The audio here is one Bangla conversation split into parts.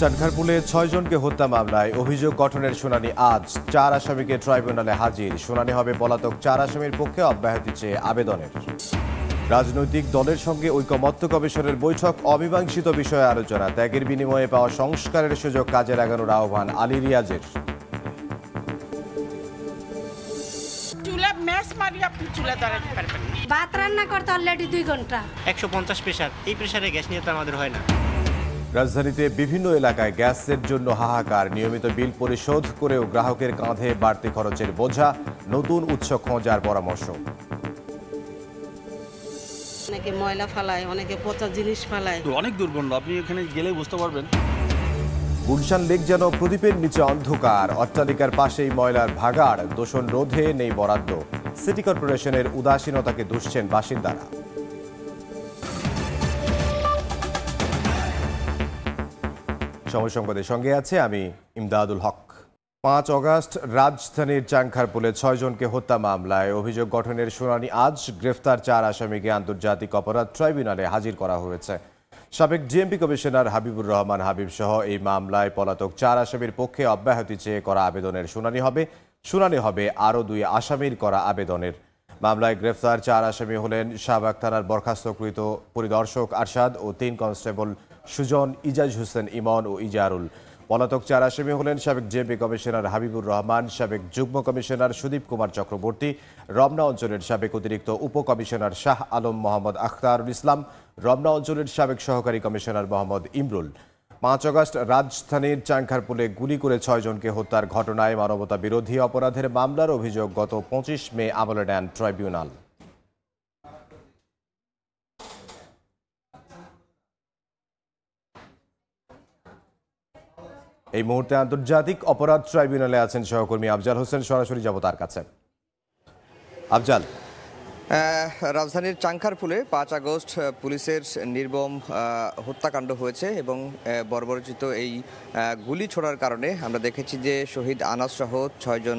চাটখারপুলে ৬ জনকে হত্যা মামলায় অভিযোগ গঠনের শুনানি আজ। ৪ আসামিকে ট্রাইব্যুনালে হাজির। শুনানি হবে পলাতক ৪ আসামির পক্ষে অব্যাহতি চেয়ে আবেদনের। রাজনৈতিক দলের সঙ্গে ঐকমত্য কমিশনের বৈঠক, অমীমাংসিত বিষয়ে আলোচনা। ত্যাগের বিনিময়ে পাওয়া সংস্কারের সুযোগ কাজে লাগানোর আহ্বান আলী রিয়াজের। ভাত রান্না করতে অলরেডি 2 ঘন্টা। 150 প্রেসার, এই প্রেসারে গ্যাস নিয়ে তো আমাদের হয় না। রাজধানীতে বিভিন্ন এলাকায় গ্যাসের জন্য হাহাকার। নিয়মিত বিল পরিশোধ করেও গ্রাহকের কাঁধে বাড়তি খরচের বোঝা। নতুন উৎস খোঁজার পরামর্শ। অনেকে ময়লা ফালায়, অনেকে পচা জিনিস ফালায়। অনেক দুর্গন্ধ, আপনি এখানে গেলে বুঝতে পারবেন। গুলশান লেক যেন প্রদীপের নিচে অন্ধকার। অট্টালিকার পাশেই ময়লার ভাগাড়। দূষণ রোধে নেই বরাদ্দ। সিটি কর্পোরেশনের উদাসীনতাকে দুষছেন বাসিন্দারা। সময় সংবাদের সঙ্গে আছে আমি ইমদাদুল হক। ৫ অগাস্ট রাজধানীর চাটখারপুলে ৬ জনকে হত্যা মামলায় অভিযোগ গঠনের শুনানি আজ। গ্রেফতার ৪ আসামিকে আন্তর্জাতিক অপরাধ ট্রাইব্যুনালে হাজির করা হয়েছে। সাবেক ডিএমপি কমিশনার হাবিবুর রহমান হাবিব সহ এই মামলায় পলাতক ৪ আসামির পক্ষে অব্যাহতি চেয়ে করা আবেদনের শুনানি হবে আরও 2 আসামির করা আবেদনের। মামলায় গ্রেফতার ৪ আসামি হলেন শাহবাগ থানার বরখাস্তকৃত পরিদর্শক আরশাদ ও 3 কনস্টেবল সুজন, ইজাজ হোসেন ইমন ও ইজারুল। পলাতক ৪ আসামি হলেন সাবেক জেপি কমিশনার হাবিবুর রহমান, সাবেক যুগ্ম কমিশনার সুদীপ কুমার চক্রবর্তী, রমনা অঞ্চলের সাবেক অতিরিক্ত উপকমিশনার শাহ আলম মোহাম্মদ আখতারুল ইসলাম, রমনা অঞ্চলের সাবেক সহকারী কমিশনার মোহাম্মদ ইমরুল। ৫ অগাস্ট রাজধানীর চাটখারপুলে গুলি করে ৬ জনকে হত্যার ঘটনায় মানবতা বিরোধী অপরাধের মামলার অভিযোগ গত ২৫ মে আমলে নেন ট্রাইব্যুনাল। এই মুহূর্তে আন্তর্জাতিক অপরাধ ট্রাইব্যুনালে আছেন সহকর্মী আফজাল হোসেন। সরাসরি যাব তার কাছে। আফজাল, রাজধানীর চাটখারপুলে ৫ আগস্ট পুলিশের নির্মম হত্যাকাণ্ড হয়েছে এবং বর্বরচিত এই গুলি ছোড়ার কারণে আমরা দেখেছি যে শহীদ আনাস সহ ৬ জন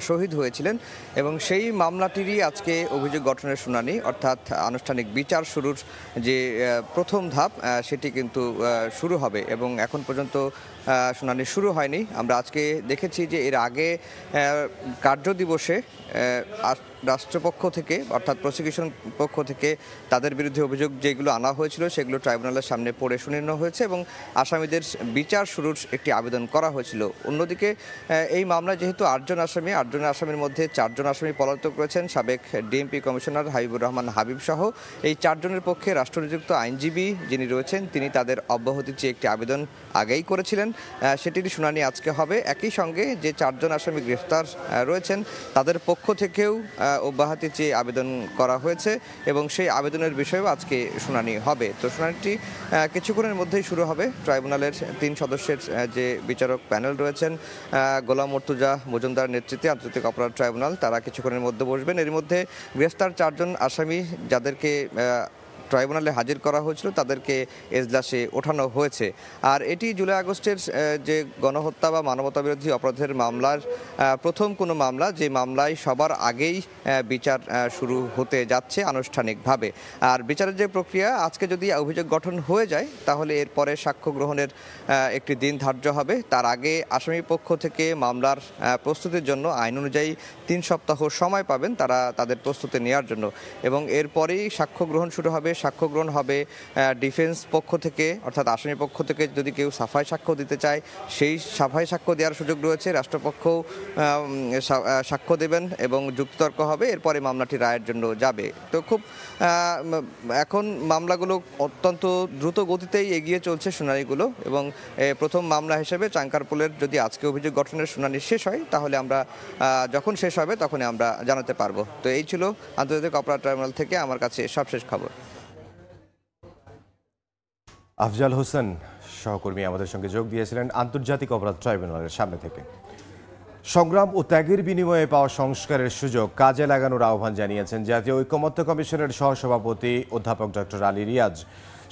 শহীদ হয়েছিলেন এবং সেই মামলাটিরই আজকে অভিযোগ গঠনের শুনানি, অর্থাৎ আনুষ্ঠানিক বিচার শুরুর যে প্রথম ধাপ সেটি কিন্তু শুরু হবে এবং এখন পর্যন্ত শুনানি শুরু হয়নি। আমরা আজকে দেখেছি যে এর আগে কার্যদিবসে রাষ্ট্রপক্ষ থেকে অর্থাৎ প্রসিকিউশন পক্ষ থেকে তাদের বিরুদ্ধে অভিযোগ যেগুলো আনা হয়েছিল সেগুলো ট্রাইব্যুনালের সামনে পড়ে শুনে নেওয়া হয়েছে এবং আসামিদের বিচার শুরুর একটি আবেদন করা হয়েছিল। অন্যদিকে এই মামলায় যেহেতু 8 জন আসামি, 8 জন আসামির মধ্যে 4 জন আসামি পলাতক রয়েছেন। সাবেক ডিএমপি কমিশনার হাবিবুর রহমান হাবিব সহ এই 4 জনের পক্ষে রাষ্ট্রনিযুক্ত আইনজীবী যিনি রয়েছেন তিনি তাদের অব্যাহতি চেয়ে একটি আবেদন আগেই করেছিলেন। সেটির শুনানি আজকে হবে। একই সঙ্গে যে 4 জন আসামি গ্রেফতার রয়েছেন তাদের পক্ষ থেকেও অব্যাহতি চেয়ে আবেদন করা হয়েছে এবং সেই আবেদনের বিষয়েও আজকে শুনানি হবে। তো শুনানিটি কিছুক্ষণের মধ্যেই শুরু হবে। ট্রাইব্যুনালের 3 সদস্যের যে বিচারক প্যানেল রয়েছেন, গোলাম মর্তুজা মজুমদার নেতৃত্বে আন্তর্জাতিক অপরাধ ট্রাইব্যুনাল, তারা কিছুক্ষণের মধ্যে বসবেন। এর মধ্যে গ্রেফতার 4 জন আসামি যাদেরকে ট্রাইব্যুনালে হাজির করা হয়েছিল তাদেরকে এজলাসে ওঠানো হয়েছে। আর এটি জুলাই আগস্টের যে গণহত্যা বা মানবতা বিরোধী অপরাধের মামলার প্রথম কোনো মামলা যে মামলায় সবার আগেই বিচার শুরু হতে যাচ্ছে আনুষ্ঠানিকভাবে। আর বিচারের যে প্রক্রিয়া, আজকে যদি অভিযোগ গঠন হয়ে যায় তাহলে এরপরে সাক্ষ্য গ্রহণের একটি দিন ধার্য হবে। তার আগে আসামি পক্ষ থেকে মামলার প্রস্তুতির জন্য আইন অনুযায়ী 3 সপ্তাহ সময় পাবেন তারা তাদের প্রস্তুতি নেওয়ার জন্য এবং এরপরেই সাক্ষ্য গ্রহণ শুরু হবে। সাক্ষ্য গ্রহণ হবে ডিফেন্স পক্ষ থেকে, অর্থাৎ আসামি পক্ষ থেকে যদি কেউ সাফাই সাক্ষ্য দিতে চায় সেই সাফাই সাক্ষ্য দেওয়ার সুযোগ রয়েছে। রাষ্ট্রপক্ষও সাক্ষ্য দেবেন এবং যুক্তিতর্ক হবে। এরপরে মামলাটি রায়ের জন্য যাবে। তো খুব এখন মামলাগুলো অত্যন্ত দ্রুত গতিতেই এগিয়ে চলছে শুনানিগুলো এবং প্রথম মামলা হিসেবে চাটখারপুলের যদি আজকে অভিযোগ গঠনের শুনানি শেষ হয় তাহলে আমরা যখন শেষ হবে তখনই আমরা জানাতে পারবো। তো এই ছিল আন্তর্জাতিক অপরাধ ট্রাইব্যুনাল থেকে আমার কাছে সবশেষ খবর। আফজাল হোসেন সহকর্মী আমাদের সঙ্গে যোগ দিয়েছিলেন আন্তর্জাতিক অপরাধ ট্রাইব্যুনালের সামনে থেকে। সংগ্রাম ও ত্যাগের বিনিময়ে পাওয়া সংস্কারের সুযোগ কাজে লাগানোর আহ্বান জানিয়েছেন জাতীয় ঐকমত্য কমিশনের সহসভাপতি অধ্যাপক ডক্টর আলী রিয়াজ।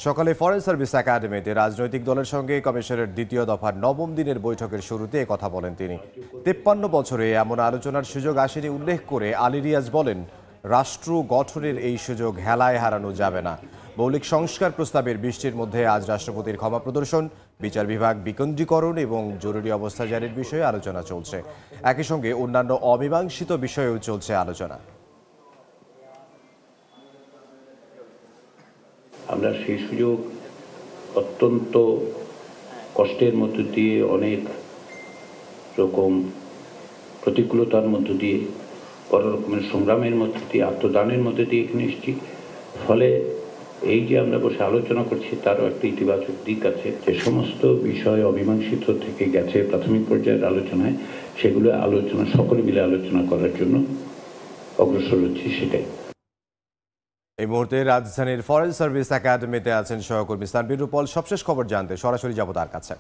সকালে ফরেন সার্ভিস একাডেমিতে রাজনৈতিক দলের সঙ্গে কমিশনের 2য় দফার 9ম দিনের বৈঠকের শুরুতে কথা বলেন তিনি। 53 বছরে এমন আলোচনার সুযোগ আসেনি উল্লেখ করে আলী রিয়াজ বলেন, রাষ্ট্র গঠনের এই সুযোগ হেলায় হারানো যাবে না। মৌলিক সংস্কার প্রস্তাবের 20টির মধ্যে আজ রাষ্ট্রপতির ক্ষমা প্রদর্শন, বিচার বিভাগ বিকেন্দ্রীকরণ এবং জরুরি অবস্থা জারির বিষয়ে আলোচনা চলছে। একই সঙ্গে অন্যান্য অমীমাংসিত বিষয়েও চলছে আলোচনা। আমরা সেই সুযোগ অত্যন্ত কষ্টের মধ্য দিয়ে, অনেক রকম প্রতিকূলতার মধ্য দিয়ে, বড় রকমের সংগ্রামের মধ্য দিয়ে, আত্মদানের মধ্যে দিয়ে এখানে এসেছি। ফলে এই যে আমরা বসে আলোচনা করছি তারও একটা ইতিবাচক দিক আছে। যে সমস্ত বিষয় অমীমাংসিত থেকে গেছে প্রাথমিক পর্যায়ের আলোচনায়, সেগুলো আলোচনা সকলে মিলে আলোচনা করার জন্য অগ্রসর হচ্ছি, সেটাই। এই মুহূর্তে রাজধানীর ফরেন সার্ভিস একাডেমিতে আছেন সহকর্মী সানবীর রূপল। সবশেষ খবর জানতে সরাসরি যাব তার কাছে।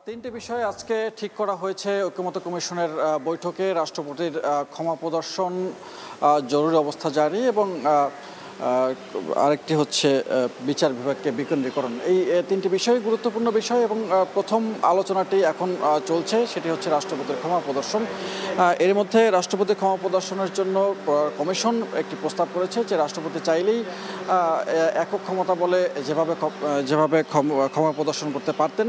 তিনটি বিষয় আজকে ঠিক করা হয়েছে ঐক্যমত্য কমিশনের বৈঠকে। রাষ্ট্রপতির ক্ষমা প্রদর্শন, জরুরি অবস্থা জারি এবং আরেকটি হচ্ছে বিচার বিভাগকে বিকেন্দ্রীকরণ। এই তিনটি বিষয় গুরুত্বপূর্ণ বিষয় এবং প্রথম আলোচনাটি এখন চলছে, সেটি হচ্ছে রাষ্ট্রপতির ক্ষমা প্রদর্শন। এর মধ্যে রাষ্ট্রপতির ক্ষমা প্রদর্শনের জন্য কমিশন একটি প্রস্তাব করেছে যে রাষ্ট্রপতি চাইলেই একক ক্ষমতা বলে যেভাবে ক্ষমা প্রদর্শন করতে পারতেন,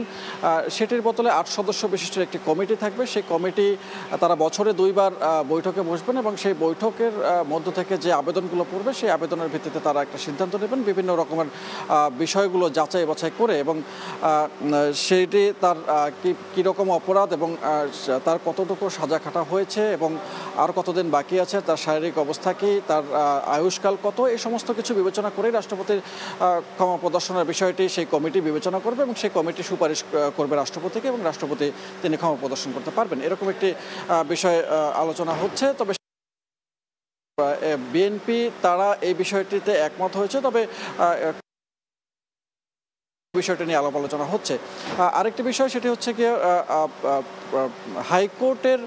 সেটির বদলে 8 সদস্য বিশিষ্ট একটি কমিটি থাকবে। সেই কমিটি তারা বছরে 2 বার বৈঠকে বসবেন এবং সেই বৈঠকের মধ্য থেকে যে আবেদনগুলো পড়বে সেই আবেদনের ভিত্তিতে তারা একটা সিদ্ধান্ত নেবেন বিভিন্ন রকমের বিষয়গুলো যাচাই বাছাই করে এবং সেটি তার কীরকম অপরাধ এবং তার কতটুকু সাজা খাটা হয়েছে এবং আর কতদিন বাকি আছে, তার শারীরিক অবস্থা কী, তার আয়ুষ্কাল কত, এই সমস্ত কিছু বিবেচনা করেই রাষ্ট্রপতির ক্ষমা প্রদর্শনের বিষয়টি সেই কমিটি বিবেচনা করবে এবং সেই কমিটি সুপারিশ করবে রাষ্ট্রপতিকে এবং রাষ্ট্রপতি তিনি ক্ষমা প্রদর্শন করতে পারবেন। এরকম একটি বিষয় আলোচনা হচ্ছে। তবে বিএনপি তারা এই বিষয়টিতে একমত হয়েছে, তবে বিষয়টা নিয়ে আলাপ আলোচনা হচ্ছে। আরেকটি বিষয় সেটি হচ্ছে কি, হাইকোর্টের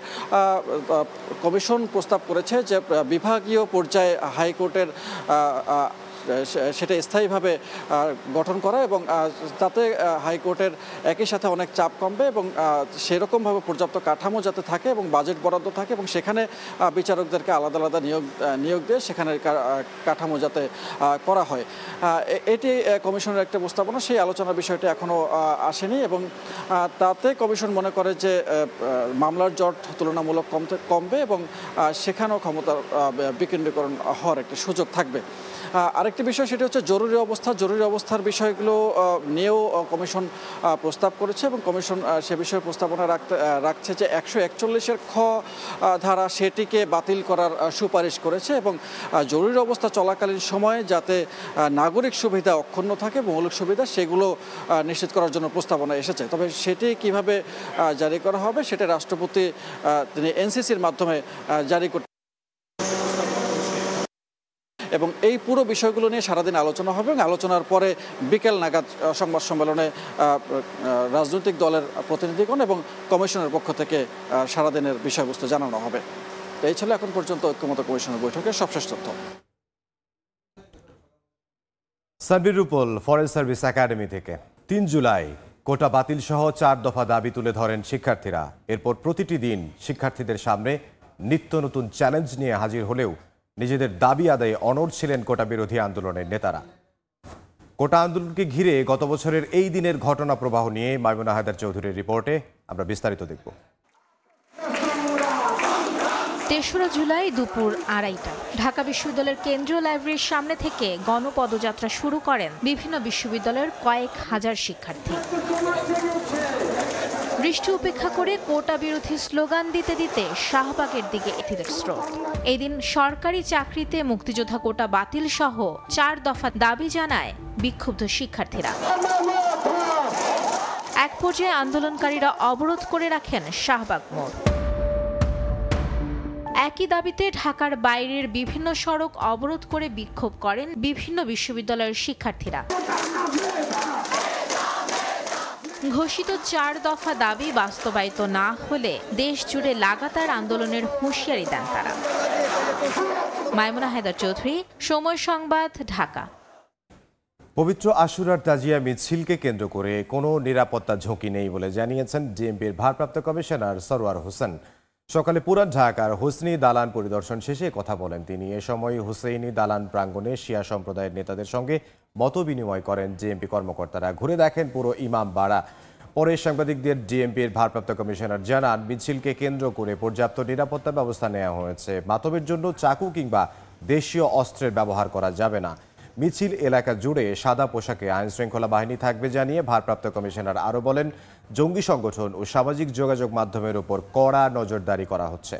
কমিশন প্রস্তাব করেছে যে বিভাগীয় পর্যায়ে হাইকোর্টের সেটা স্থায়ীভাবে গঠন করা এবং তাতে হাইকোর্টের একই সাথে অনেক চাপ কমবে এবং সেরকমভাবে পর্যাপ্ত কাঠামো যাতে থাকে এবং বাজেট বরাদ্দ থাকে এবং সেখানে বিচারকদেরকে আলাদা আলাদা নিয়োগ দিয়ে সেখানে কাঠামো যাতে করা হয়, এটি কমিশনের একটা প্রস্তাবনা। সেই আলোচনার বিষয়টি এখনও আসেনি এবং তাতে কমিশন মনে করে যে মামলার জট তুলনামূলক কমবে এবং সেখানেও ক্ষমতার বিকেন্দ্রীকরণ হওয়ার একটি সুযোগ থাকবে। আরেকটি বিষয় সেটি হচ্ছে জরুরি অবস্থা। জরুরি অবস্থার বিষয়গুলো নিয়েও কমিশন প্রস্তাব করেছে এবং কমিশন সে বিষয়ে প্রস্তাবনা রাখছে যে 141-এর খ ধারা সেটিকে বাতিল করার সুপারিশ করেছে এবং জরুরি অবস্থা চলাকালীন সময়ে যাতে নাগরিক সুবিধা অক্ষুণ্ণ থাকে, মৌলিক সুবিধা, সেগুলো নিশ্চিত করার জন্য প্রস্তাবনা এসেছে। তবে সেটি কিভাবে জারি করা হবে সেটা রাষ্ট্রপতি তিনি এনসিসির মাধ্যমে জারি করতে এবং এই পুরো বিষয়গুলো নিয়ে সারাদিন আলোচনা হবে এবং আলোচনার পরে বিকেল নাগাদ সংবাদ সম্মেলনে রাজনৈতিক দলের প্রতিনিধিগণ এবং কমিশনের পক্ষ থেকে সারাদিনের বিষয়বস্তু জানানো হবে। এই ছিল এখন পর্যন্ত ঐক্যমত্য কমিশনের বৈঠকের সবশেষ তথ্য। সানবীর রূপল, ফরেন সার্ভিস একাডেমি থেকে। 3 জুলাই কোটা বাতিল সহ 4 দফা দাবি তুলে ধরেন শিক্ষার্থীরা। এরপর প্রতিটি দিন শিক্ষার্থীদের সামনে নিত্য নতুন চ্যালেঞ্জ নিয়ে হাজির হলেও নিজেদের দাবি আদায়ে অনড় ছিলেন কোটা বিরোধী আন্দোলনের নেতারা। কোটা আন্দোলনকে ঘিরে গত বছরের এই দিনের ঘটনা প্রবাহ নিয়ে মাইমুনা হায়দার চৌধুরীর রিপোর্টে আমরা বিস্তারিত দেখব। 3রা জুলাই দুপুর 2:30 ঢাকা বিশ্ববিদ্যালয়ের কেন্দ্রীয় লাইব্রেরির সামনে থেকে গণপদযাত্রা শুরু করেন বিভিন্ন বিশ্ববিদ্যালয়ের কয়েক হাজার শিক্ষার্থী। বৃষ্টি উপেক্ষা করে কোটা বিরোধী স্লোগান দিতে দিতে শাহবাগের দিকে এথিদের স্রোত। এই দিন সরকারি চাকরিতে মুক্তিযোদ্ধা কোটা বাতিল সহ 4 দফা দাবি জানায় বিক্ষুব্ধ শিক্ষার্থীরা। এক পর্যায়ে আন্দোলনকারীরা অবরোধ করে রাখেন শাহবাগ মোড়। একই দাবিতে ঢাকার বাইরের বিভিন্ন সড়ক অবরোধ করে বিক্ষোভ করেন বিভিন্ন বিশ্ববিদ্যালয়ের শিক্ষার্থীরা। ঘোষিত 4 দফা দাবি বাস্তবায়িত না হলে দেশ জুড়ে লাগাতার আন্দোলনের হুঁশিয়ারি দেন তারা। মাইমুনা হায়দার চৌধুরী, সময় সংবাদ, ঢাকা। পবিত্র আশুরার তাজিয়া মিছিলকে কেন্দ্র করে কোনো নিরাপত্তা ঝুঁকি নেই বলে জানিয়েছেন ডিএমপির ভারপ্রাপ্ত কমিশনার সরওয়ার হোসেন। সকালে পুরান ঢাকার হুসনি দালান পরিদর্শন শেষে কথা বলেন তিনি। এ সময় হুসেইনি দালান প্রাঙ্গণে শিয়া সম্প্রদায়ের নেতাদের সঙ্গে মতবিনিময় করেন জেএমপি কর্মকর্তারা। ঘুরে দেখেন পুরো ইমামবাড়া। পরে সাংবাদিকদের ডিএমপির ভারপ্রাপ্ত কমিশনার জানান, মিছিলকে কেন্দ্র করে পর্যাপ্ত নিরাপত্তা ব্যবস্থা নেওয়া হয়েছে। মাতমের জন্য চাকু কিংবা দেশীয় অস্ত্রের ব্যবহার করা যাবে না। মিছিল এলাকা জুড়ে সাদা পোশাকে আইন শৃঙ্খলা বাহিনী থাকবে জানিয়ে ভারপ্রাপ্ত কমিশনার আরও বলেন, জঙ্গি সংগঠন ও সামাজিক যোগাযোগ মাধ্যমের উপর কড়া নজরদারি করা হচ্ছে।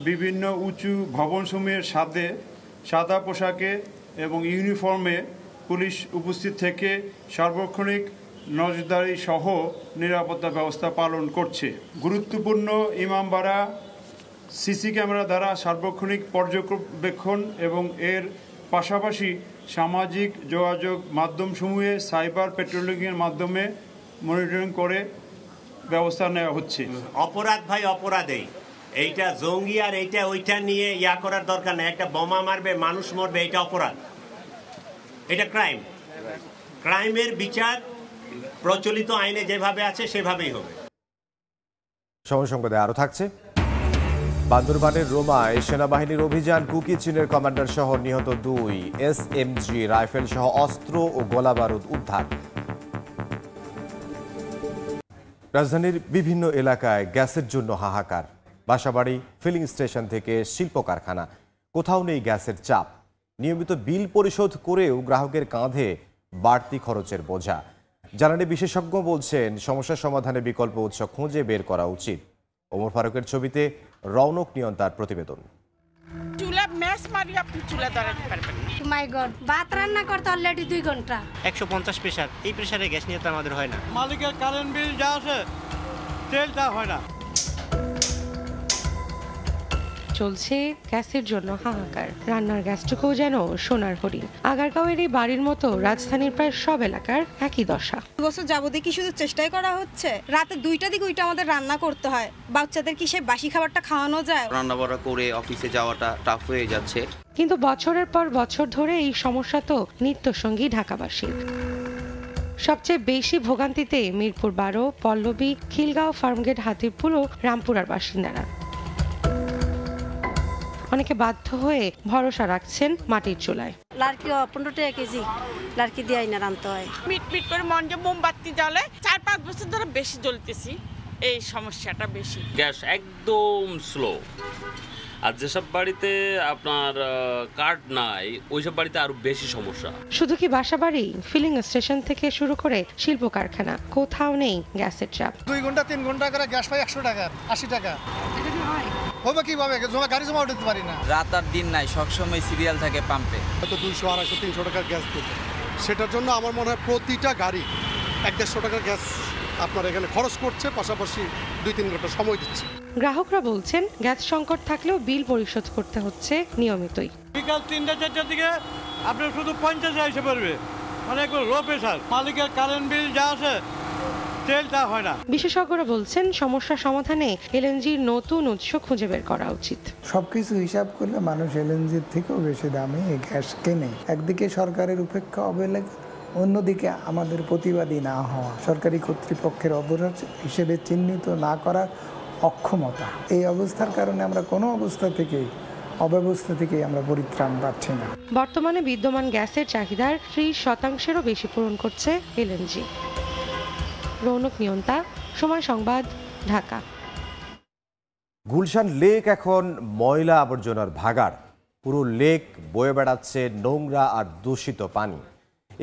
বিভিন্ন উঁচু ভবনসমূহের সাথে সাদা পোশাকে এবং ইউনিফর্মে পুলিশ উপস্থিত থেকে সার্বক্ষণিক নজরদারি সহ নিরাপত্তা ব্যবস্থা পালন করছে। গুরুত্বপূর্ণ ইমামবাড়া সিসি ক্যামেরা দ্বারা সার্বক্ষণিক পর্যবেক্ষণ এবং এর পাশাপাশি সামাজিক যোগাযোগ মাধ্যমসমূহে সাইবার পেট্রোলিংয়ের মাধ্যমে মনিটরিং করে ব্যবস্থা নেওয়া হচ্ছে। অপরাধ ভাই অপরাধেই, এইটা জঙ্গি আর এইটা ওইটা নিয়ে করার দরকার নেই। একটা বোমা মারবে, মানুষ মরবে, এটা অপরাধ, এটা ক্রাইম। ক্রাইমের বিচার প্রচলিত আইনে যেভাবে আছে সেভাবেই হবে। সময় সংবাদে আরও থাকছে। বান্দরবানের রোমায় সেনাবাহিনীর অভিযান, কুকি চীনের কমান্ডার সহ নিহত 2, SMG রাইফেল সহ অস্ত্র ও গোলাবারুদ উদ্ধার। রাজধানীর বিভিন্ন এলাকায় গ্যাসের জন্য হাহাকার। বাসাবাড়ি, ফিলিং স্টেশন থেকে শিল্প কারখানা, কোথাও নেই গ্যাসের চাপ। নিয়মিত বিল পরিশোধ করেও গ্রাহকের কাঁধে বাড়তি খরচের বোঝা। জ্বালানি বিশেষজ্ঞ বলছেন, সমস্যার সমাধানে বিকল্প উৎস খুঁজে বের করা উচিত। ওমর ফারুকের ছবিতে রৌনক নিয়ন্তার প্রতিবেদন। চুলা ম্যাচ মারি আপনি চুলা দাঁড়াতে পারবেন না। মাই গড, ভাত রান্না করতে অলরেডি 2 ঘন্টা। 150 প্রেসার, এই প্রেসারে গ্যাস নিয়ে তো আমাদের হয় না। মালিকের কারেন্ট বিল যা আছে তেলটা হয় না। চলছে গ্যাসের জন্য হাহাকার। রান্নার গ্যাসটুকুও যেন সোনার হরিণ। আগারগাঁওয়ের এই বাড়ির মতো রাজধানীর প্রায় সব এলাকার একই দশা। বছর যাবতীয় কি শুধু চেষ্টাই করা হচ্ছে? রাতে 2টা দিকে ওইটা আমাদের রান্না করতে হয়। বাচ্চাদের কি সেই বাসি খাবারটা খাওয়ানো যায়? রান্না বাড়া করে অফিসে যাওয়াটা টাফ হয়ে যাচ্ছে। কিন্তু বছরের পর বছর ধরে এই সমস্যা তো নিত্যসঙ্গী ঢাকাবাসীর। সবচেয়ে বেশি ভোগান্তিতে মিরপুর 12, পল্লবী, খিলগাঁও, ফার্মগেট, হাতিরপুল ও রামপুরার বাসিন্দারা। অনেকে বাধ্য হয়ে ভরসা রাখছেন মাটির চুলায়। লাড়কি 15 টাকা কেজি লাড়কি দিয়ে আইনা রান্তে হয়। মিট মিট করে মন যে মোমবাতি জ্বলে। 4-5 বছর ধরে বেশি জ্বলতেছি, এই সমস্যাটা বেশি। গ্যাস একদম স্লো। আর যেসব বাড়িতে আপনার কার্ড নাই, ওইসব বাড়িতে আরো বেশি সমস্যা। শুধু কি বাসাবাড়ি, ফিলিং স্টেশন থেকে শুরু করে শিল্প কারখানা, কোথাও নেই গ্যাসের চাপ। 2 ঘন্টা 3 ঘন্টা করে গ্যাস পাই 100 টাকা, 80 টাকা। হবে কিভাবে? গাড়ি জমা উঠতে পারি না। রাত আর দিন নাই, সবসময় সিরিয়াল থাকে পাম্পে। হয়তো 200, 250, 300 টাকার গ্যাস দিতে। সেটার জন্য আমার মনে হয় প্রতিটা গাড়ি 100-150 টাকার গ্যাস আপনার এখানে খরচ করছে, পাশাপাশি 2-3 ঘন্টা সময় দিচ্ছে। গ্রাহকরা বলছেন, গ্যাস সংকট থাকলেও বিল পরিশোধ করতে হচ্ছে নিয়মিতই। বিকাল 3-4টার দিকে আপনার শুধু 50 এসে পড়বে, মানে একটু লো প্রেসার। মালিকের কারেন্ট বিল যা আছে তেলটা হয় না। বিশেষজ্ঞরা বলছেন, সমস্যা সমাধানে এলএনজির নতুন উৎস খুঁজে বের করা উচিত। সবকিছু হিসাব করলে মানুষ এলএনজির থেকেও বেশি দামে এই গ্যাস কেনে। একদিকে সরকারের উপেক্ষা অবহেলা, অন্যদিকে আমাদের প্রতিবাদী না হওয়া, সরকারি কর্তৃপক্ষের অপরাধ হিসেবে চিহ্নিত না করার অক্ষমতা। এই অবস্থার কারণে আমরা কোনো অব্যবস্থা থেকে আমরা পরিত্রাণ পাচ্ছি না। বর্তমানে বিদ্যমান গ্যাসের চাহিদার 30%-এরও বেশি পূরণ করছে এলএনজি। রৌনক নিয়ন্তা, সময় সংবাদ, ঢাকা। গুলশান লেক এখন ময়লা আবর্জনার ভাগাড়। পুরো লেক বয়ে বেড়াচ্ছে নোংরা আর দূষিত পানি।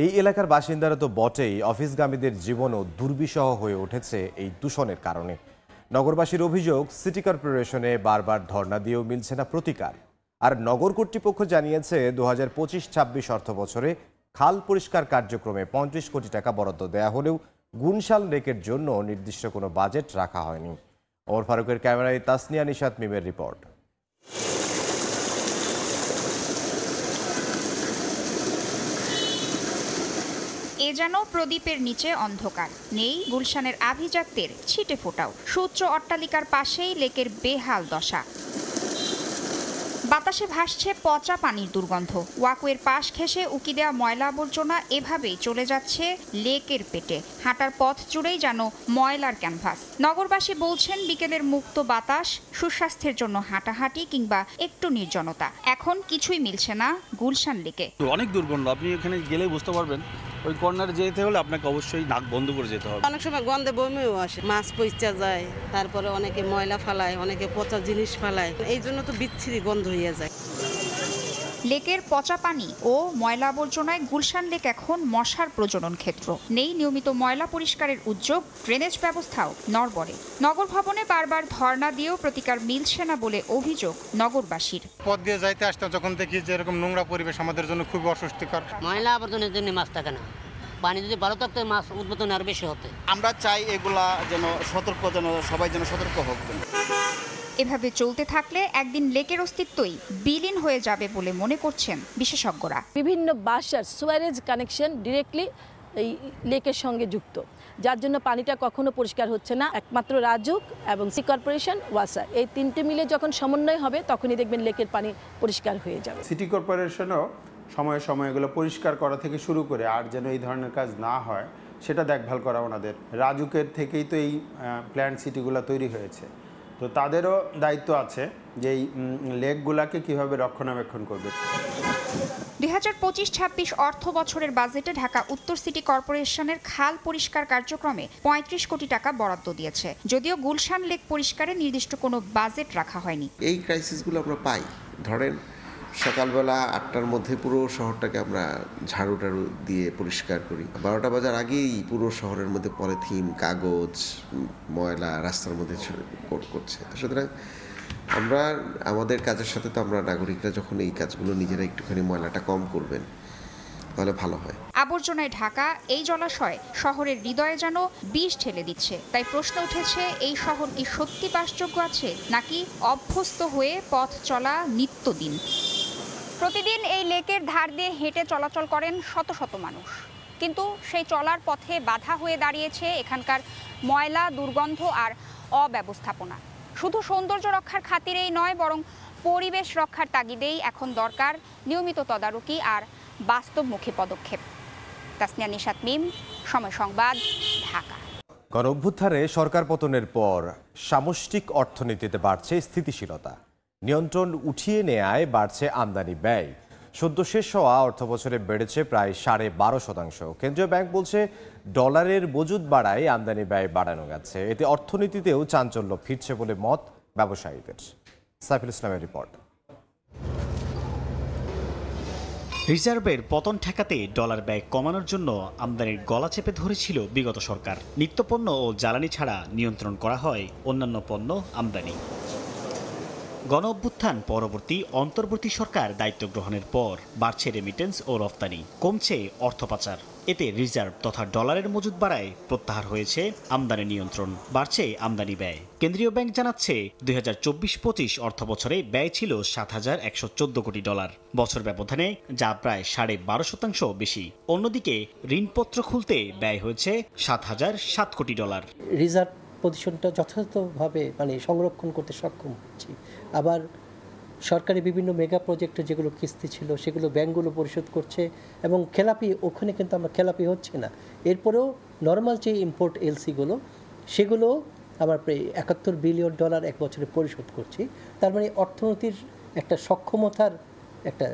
এই এলাকার বাসিন্দারা তো বটেই, অফিসগামীদের জীবনও দুর্বিষহ হয়ে উঠেছে এই দূষণের কারণে। নগরবাসীর অভিযোগ, সিটি কর্পোরেশনে বারবার ধর্ণা দিয়েও মিলছে না প্রতিকার। আর নগর কর্তৃপক্ষ জানিয়েছে 2025-26 অর্থ বছরে খাল পরিষ্কার কার্যক্রমে 35 কোটি টাকা বরাদ্দ দেয়া হলেও গুলশান লেকের জন্য নির্দিষ্ট কোনো বাজেট রাখা হয়নি। ওমর ফারুকের ক্যামেরায় তাসনিয়া নিশাত মিমের রিপোর্ট। এ যেন প্রদীপের নিচে অন্ধকার, নেই গুলশানের আভিজাত্যের ছিটে ফোটাও। সূত্র অট্টালিকার পাশেই লেকের বেহাল দশা। বাতাসে ভাসছে পচা পানির দুর্গন্ধ। ওয়াকওয়ের পাশ ঘেঁষে উকি দেওয়া ময়লা আবর্জনা এভাবেই চলে যাচ্ছে লেকের পেটে। হাঁটার পথ জুড়েই যেন ময়লার ক্যানভাস। নগরবাসী বলছেন বিকেলের মুক্ত বাতাস, সুস্বাস্থ্যের জন্য হাঁটাহাঁটি কিংবা একটু নির্জনতা। এখন কিছুই মিলছে না গুলশান লেকে। অনেক দুর্গন্ধ, আপনি এখানে গেলে বুঝতে পারবেন। ওই কর্নারে যেতে হলে আপনাকে অবশ্যই নাক বন্ধ করে যেতে হবে। অনেক সময় গন্ধে বমিও আসে, মাছ পচা যায়, তারপরে অনেকে ময়লা ফালায়, অনেকে পচা জিনিস ফালায়, এই জন্য তো বিচ্ছিরি গন্ধ হয়ে যায়। লেকের পচা পানি ও ময়লা আবর্জনায় গুলশান লেক এখন মশার প্রজনন ক্ষেত্র। নেই নিয়মিত ময়লা পরিষ্কারের উদ্যোগ, ড্রেনেজ ব্যবস্থাও নড়বড়ে। নগর ভবনে বারবার ধর্ণা দিয়েও প্রতিকার মিলছে না বলে অভিযোগ নগরবাসীর। পথ দিয়ে যাইতে আসতে যখন দেখি যে এরকম নোংরা পরিবেশ আমাদের জন্য খুবই অস্বস্তিকর। ময়লা আবর্জনের জন্য মাছ থাকে না, পানি যদি ভালো থাকতো মাছ উৎপাদন আরো বেশি হতো। আমরা চাই এগুলা যেন সবাই যেন সতর্ক হোক। এভাবে চলতে থাকলে একদিন লেকের অস্তিত্বই বিলীন হয়ে যাবে বলে মনে করছেন বিশেষজ্ঞরা। বিভিন্ন বাসার সুয়ারেজ কানেকশন ডিরেক্টলি এই লেকের সঙ্গে যুক্ত, যার জন্য পানিটা কখনো পরিষ্কার হচ্ছে না। একমাত্র রাজুক এবং সিটি কর্পোরেশন, ওয়াসা, এই তিনটে মিলে যখন সমন্বয় হবে তখনই দেখবেন লেকের পানি পরিষ্কার হয়ে যাবে। সিটি কর্পোরেশনও সময়ে সময়ে এগুলো পরিষ্কার করা থেকে শুরু করে আর যেন এই ধরনের কাজ না হয় সেটা দেখভাল করা ওনাদের। রাজুকের থেকেই তো এই প্ল্যান্ট সিটিগুলো তৈরি হয়েছে, তো তাদেরও দায়িত্ব আছে যে এই লেকগুলাকে কীভাবে রক্ষণাবেক্ষণ করবে। 2025-26 অর্থ বছরের বাজেটে ঢাকা উত্তর সিটি কর্পোরেশনের খাল পরিষ্কার কার্যক্রমে 35 কোটি টাকা বরাদ্দ দিয়েছে। যদিও গুলশান লেক পরিষ্কারে নির্দিষ্ট কোনো বাজেট রাখা হয়নি। এই ক্রাইসিসগুলো আমরা পাই, ধরেন সকালবেলা 8টার মধ্যে পুরো শহরটাকে আমরা ঝাড়ু টাড়ু দিয়ে পরিষ্কার করি, 12টা বাজার আগেই পুরো শহরের মধ্যে পলিথিন, কাগজ, ময়লা রাস্তার মধ্যে করছে। সুতরাং আমরা আমাদের কাজের সাথে তো আমরা নাগরিকরা যখন এই কাজগুলো নিজেরা একটুখানি ময়লাটা কম করবেন তাহলে ভালো হয়। আবর্জনায় ঢাকা এই জলাশয় শহরের হৃদয়ে যেন বিষ ঠেলে দিচ্ছে। তাই প্রশ্ন উঠেছে, এই শহর কি সত্যি বাসযোগ্য আছে নাকি অভ্যস্ত হয়ে পথ চলা নিত্যদিন? প্রতিদিন এই লেকের ধার দিয়ে হেঁটে চলাচল করেন শত শত মানুষ, কিন্তু সেই চলার পথে বাধা হয়ে দাঁড়িয়েছে এখানকার ময়লা, দুর্গন্ধ আর অব্যবস্থাপনা। শুধু সৌন্দর্য রক্ষার খাতিরেই নয়, বরং পরিবেশ রক্ষার তাগিদেই এখন দরকার নিয়মিত তদারকি আর বাস্তবমুখী পদক্ষেপ। তাসনিয়া নিশাত মিম, সময় সংবাদ, ঢাকা। গণঅভ্যুত্থানে সরকার পতনের পর সামষ্টিক অর্থনীতিতে বাড়ছে স্থিতিশীলতা। নিয়ন্ত্রণ উঠিয়ে নেয়ায় বাড়ছে আমদানি ব্যয়। সদ্য শেষ হওয়া অর্থবছরে বেড়েছে প্রায় 12.5%। কেন্দ্রীয় ব্যাংক বলছে ডলারের মজুদ বাড়ায় আমদানি ব্যয় বাড়ানো গেছে। এতে অর্থনীতিতেও চাঞ্চল্য ফিরছে বলে মত ব্যবসায়ীদের। সাইফুল ইসলামের রিপোর্ট। রিজার্ভের পতন ঠেকাতে ডলার ব্যয় কমানোর জন্য আমদানির গলা চেপে ধরেছিল বিগত সরকার। নিত্যপণ্য ও জ্বালানি ছাড়া নিয়ন্ত্রণ করা হয় অন্যান্য পণ্য আমদানি। গণঅভ্যুত্থান পরবর্তী অন্তর্বর্তী সরকার দায়িত্ব গ্রহণের পর বাড়ছে রেমিটেন্স ও রফতানি, কমছে অর্থ পাচার। এতে রিজার্ভ তথা ডলারের মজুদ বাড়ায় প্রত্যাহার হয়েছে আমদানি নিয়ন্ত্রণ, বাড়ছে আমদানি ব্যয়। কেন্দ্রীয় ব্যাংক জানাচ্ছে 2024-25 অর্থ বছরে ব্যয় ছিল 7,114 কোটি ডলার, বছর ব্যবধানে যা প্রায় 12.5% বেশি। অন্যদিকে ঋণপত্র খুলতে ব্যয় হয়েছে 7,007 কোটি ডলার। রিজার্ভ পজিশনটা যথাযথভাবে সংরক্ষণ করতে সক্ষম হচ্ছি। আবার সরকারি বিভিন্ন মেগা প্রজেক্টে যেগুলো কিস্তি ছিল সেগুলো ব্যাংকগুলো পরিশোধ করছে এবং খেলাপি ওখানে কিন্তু আমরা খেলাপি হচ্ছে না। এরপরেও নর্মাল যে ইম্পোর্ট এলসিগুলো সেগুলো আবার প্রায় 71 বিলিয়ন ডলার এক বছরে পরিশোধ করছি। তার মানে অর্থনীতির একটা সক্ষমতার একটা